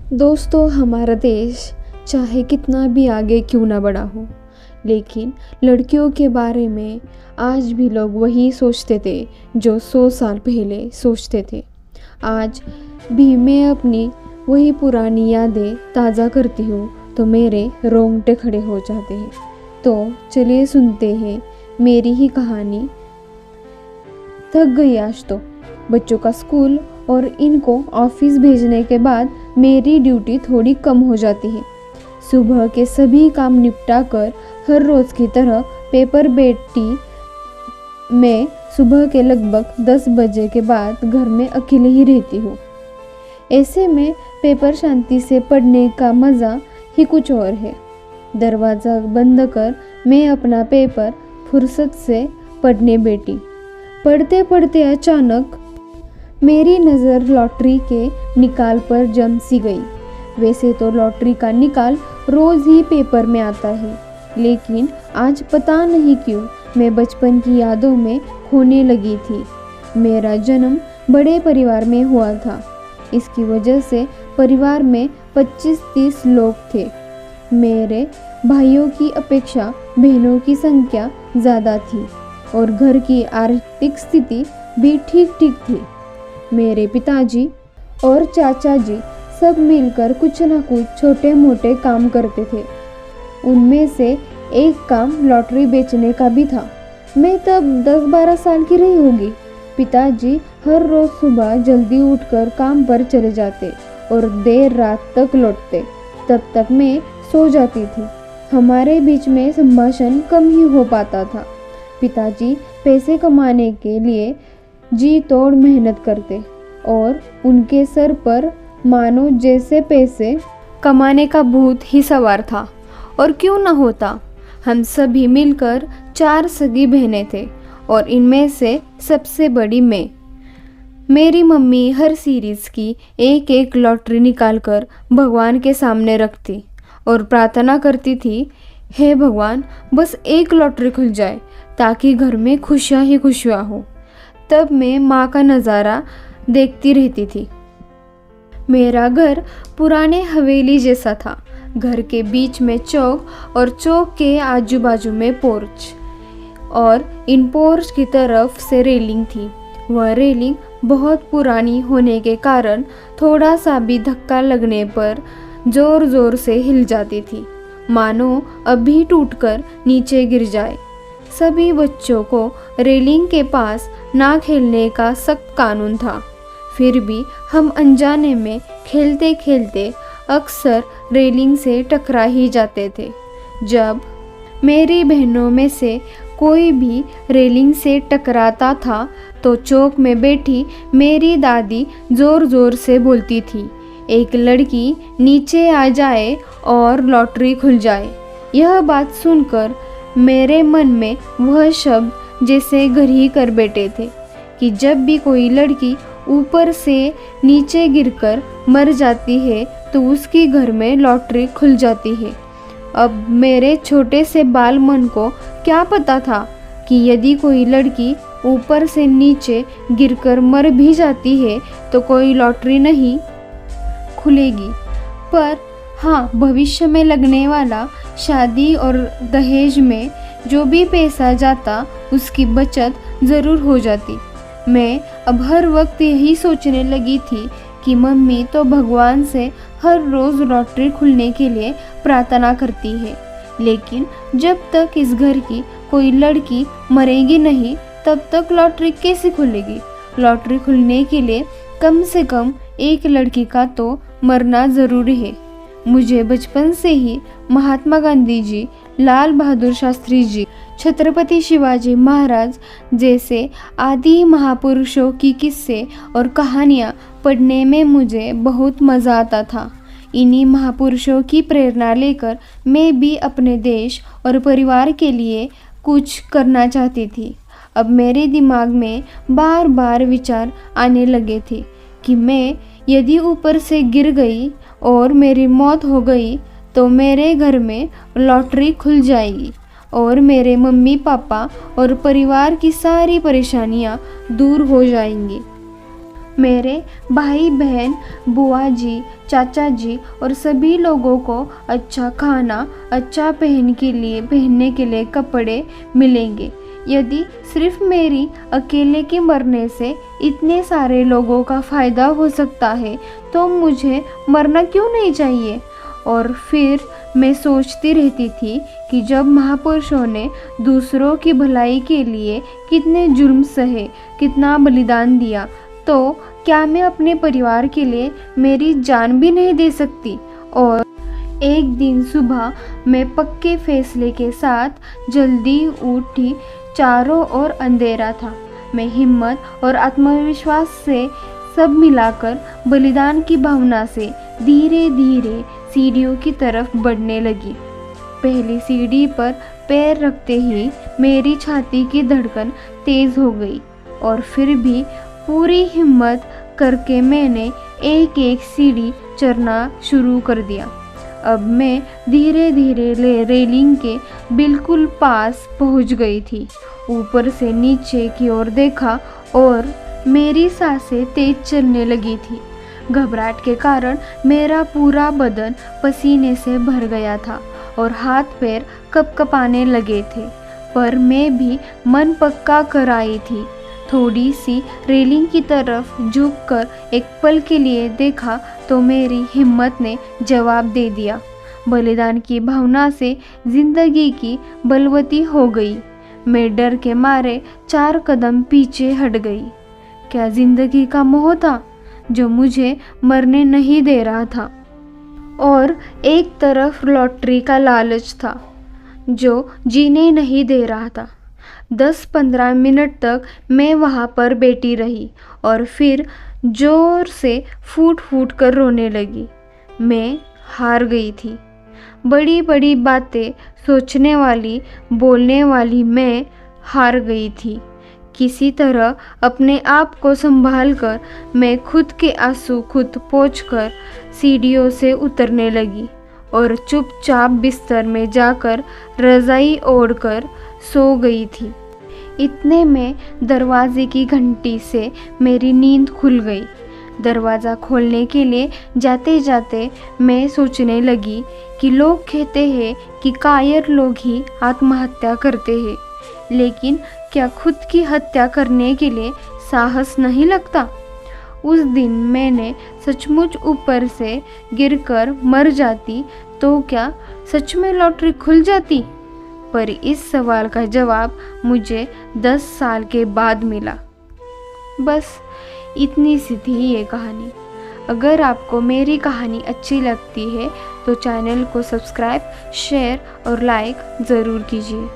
दोस्तों, हमारा देश चाहे कितना भी आगे क्यों ना बढ़ा हो, लेकिन लड़कियों के बारे में आज भी लोग वही सोचते थे जो 100 साल पहले सोचते थे। आज भी मैं अपनी वही पुरानी यादें ताज़ा करती हूँ तो मेरे रोंगटे खड़े हो जाते हैं। तो चलिए सुनते हैं मेरी ही कहानी। थक गई आज तो। बच्चों का स्कूल और इनको ऑफिस भेजने के बाद मेरी ड्यूटी थोड़ी कम हो जाती है। सुबह के सभी काम निपटा कर हर रोज़ की तरह पेपर बेटी मैं सुबह के लगभग 10 बजे के बाद घर में अकेले ही रहती हूँ। ऐसे में पेपर शांति से पढ़ने का मज़ा ही कुछ और है। दरवाज़ा बंद कर मैं अपना पेपर फुर्सत से पढ़ने बैठी। पढ़ते पढ़ते अचानक मेरी नज़र लॉटरी के निकाल पर जम सी गई। वैसे तो लॉटरी का निकाल रोज़ ही पेपर में आता है, लेकिन आज पता नहीं क्यों मैं बचपन की यादों में खोने लगी थी। मेरा जन्म बड़े परिवार में हुआ था। इसकी वजह से परिवार में 25-30 लोग थे। मेरे भाइयों की अपेक्षा बहनों की संख्या ज़्यादा थी और घर की आर्थिक स्थिति भी ठीक ठीक थी। मेरे पिताजी और चाचा जी सब मिलकर कुछ न कुछ छोटे मोटे काम करते थे। उनमें से एक काम लॉटरी बेचने का भी था। मैं तब 10-12 साल की रही होगी। पिताजी हर रोज़ सुबह जल्दी उठकर काम पर चले जाते और देर रात तक लौटते। तब तक मैं सो जाती थी। हमारे बीच में संभाषण कम ही हो पाता था। पिताजी पैसे कमाने के लिए जी तोड़ मेहनत करते और उनके सर पर मानो जैसे पैसे कमाने का भूत ही सवार था। और क्यों न होता, हम सभी मिलकर 4 सगी बहनें थे और इनमें से सबसे बड़ी मैं। मेरी मम्मी हर सीरीज़ की एक एक लॉटरी निकालकर भगवान के सामने रखती और प्रार्थना करती थी, हे भगवान, बस एक लॉटरी खुल जाए ताकि घर में खुशियाँ ही खुशियाँ हो। तब मैं माँ का नज़ारा देखती रहती थी। मेरा घर पुराने हवेली जैसा था। घर के बीच में चौक और चौक के आजू बाजू में पोर्च और इन पोर्च की तरफ से रेलिंग थी। वह रेलिंग बहुत पुरानी होने के कारण थोड़ा सा भी धक्का लगने पर ज़ोर ज़ोर से हिल जाती थी, मानो अभी टूटकर नीचे गिर जाए। सभी बच्चों को रेलिंग के पास ना खेलने का सख्त कानून था। फिर भी हम अनजाने में खेलते खेलते अक्सर रेलिंग से टकरा ही जाते थे। जब मेरी बहनों में से कोई भी रेलिंग से टकराता था तो चौक में बैठी मेरी दादी ज़ोर ज़ोर से बोलती थी, एक लड़की नीचे आ जाए और लॉटरी खुल जाए। यह बात सुनकर मेरे मन में वह शब्द जैसे घर ही कर बैठे थे कि जब भी कोई लड़की ऊपर से नीचे गिरकर मर जाती है तो उसकी घर में लॉटरी खुल जाती है। अब मेरे छोटे से बाल मन को क्या पता था कि यदि कोई लड़की ऊपर से नीचे गिरकर मर भी जाती है तो कोई लॉटरी नहीं खुलेगी। पर हाँ, भविष्य में लगने वाला शादी और दहेज में जो भी पैसा जाता उसकी बचत ज़रूर हो जाती। मैं अब हर वक्त यही सोचने लगी थी कि मम्मी तो भगवान से हर रोज़ लॉटरी खुलने के लिए प्रार्थना करती है, लेकिन जब तक इस घर की कोई लड़की मरेगी नहीं तब तक लॉटरी कैसे खुलेगी। लॉटरी खुलने के लिए कम से कम एक लड़की का तो मरना ज़रूरी है। मुझे बचपन से ही महात्मा गांधी जी, लाल बहादुर शास्त्री जी, छत्रपति शिवाजी महाराज जैसे आदि महापुरुषों की किस्से और कहानियाँ पढ़ने में मुझे बहुत मज़ा आता था। इन्हीं महापुरुषों की प्रेरणा लेकर मैं भी अपने देश और परिवार के लिए कुछ करना चाहती थी। अब मेरे दिमाग में बार बार विचार आने लगे थे कि मैं यदि ऊपर से गिर गई और मेरी मौत हो गई तो मेरे घर में लॉटरी खुल जाएगी और मेरे मम्मी पापा और परिवार की सारी परेशानियां दूर हो जाएंगी। मेरे भाई बहन, बुआ जी, चाचा जी और सभी लोगों को अच्छा खाना, अच्छा पहनने के लिए कपड़े मिलेंगे। यदि सिर्फ मेरी अकेले के मरने से इतने सारे लोगों का फ़ायदा हो सकता है तो मुझे मरना क्यों नहीं चाहिए। और फिर मैं सोचती रहती थी कि जब महापुरुषों ने दूसरों की भलाई के लिए कितने जुर्म सहे, कितना बलिदान दिया, तो क्या मैं अपने परिवार के लिए मेरी जान भी नहीं दे सकती। और एक दिन सुबह मैं पक्के फैसले के साथ जल्दी उठी। चारों ओर अंधेरा था। मैं हिम्मत और आत्मविश्वास से सब मिलाकर बलिदान की भावना से धीरे धीरे सीढ़ियों की तरफ बढ़ने लगी। पहली सीढ़ी पर पैर रखते ही मेरी छाती की धड़कन तेज हो गई और फिर भी पूरी हिम्मत करके मैंने एक एक सीढ़ी चढ़ना शुरू कर दिया। अब मैं धीरे धीरे रेलिंग के बिल्कुल पास पहुंच गई थी। ऊपर से नीचे की ओर देखा और मेरी सांसें तेज चलने लगी थी। घबराहट के कारण मेरा पूरा बदन पसीने से भर गया था और हाथ पैर कँपकँपाने लगे थे, पर मैं भी मन पक्का कर आई थी। थोड़ी सी रेलिंग की तरफ झुककर एक पल के लिए देखा तो मेरी हिम्मत ने जवाब दे दिया। बलिदान की भावना से जिंदगी की बलवती हो गई। मैं डर के मारे 4 कदम पीछे हट गई। क्या जिंदगी का मोह था जो मुझे मरने नहीं दे रहा था, और एक तरफ लॉटरी का लालच था जो जीने नहीं दे रहा था। 10-15 मिनट तक मैं वहाँ पर बैठी रही और फिर जोर से फूट फूट कर रोने लगी। मैं हार गई थी। बड़ी बड़ी बातें सोचने वाली, बोलने वाली मैं हार गई थी। किसी तरह अपने आप को संभाल कर मैं खुद के आंसू खुद पोंछकर सीढ़ियों से उतरने लगी और चुपचाप बिस्तर में जाकर रज़ाई ओढ़कर सो गई थी। इतने में दरवाजे की घंटी से मेरी नींद खुल गई। दरवाज़ा खोलने के लिए जाते जाते मैं सोचने लगी कि लोग कहते हैं कि कायर लोग ही आत्महत्या करते हैं, लेकिन क्या खुद की हत्या करने के लिए साहस नहीं लगता। उस दिन मैंने सचमुच ऊपर से गिरकर मर जाती तो क्या सच में लॉटरी खुल जाती? पर इस सवाल का जवाब मुझे 10 साल के बाद मिला। बस इतनी सी थी ये कहानी। अगर आपको मेरी कहानी अच्छी लगती है तो चैनल को सब्सक्राइब, शेयर और लाइक ज़रूर कीजिए।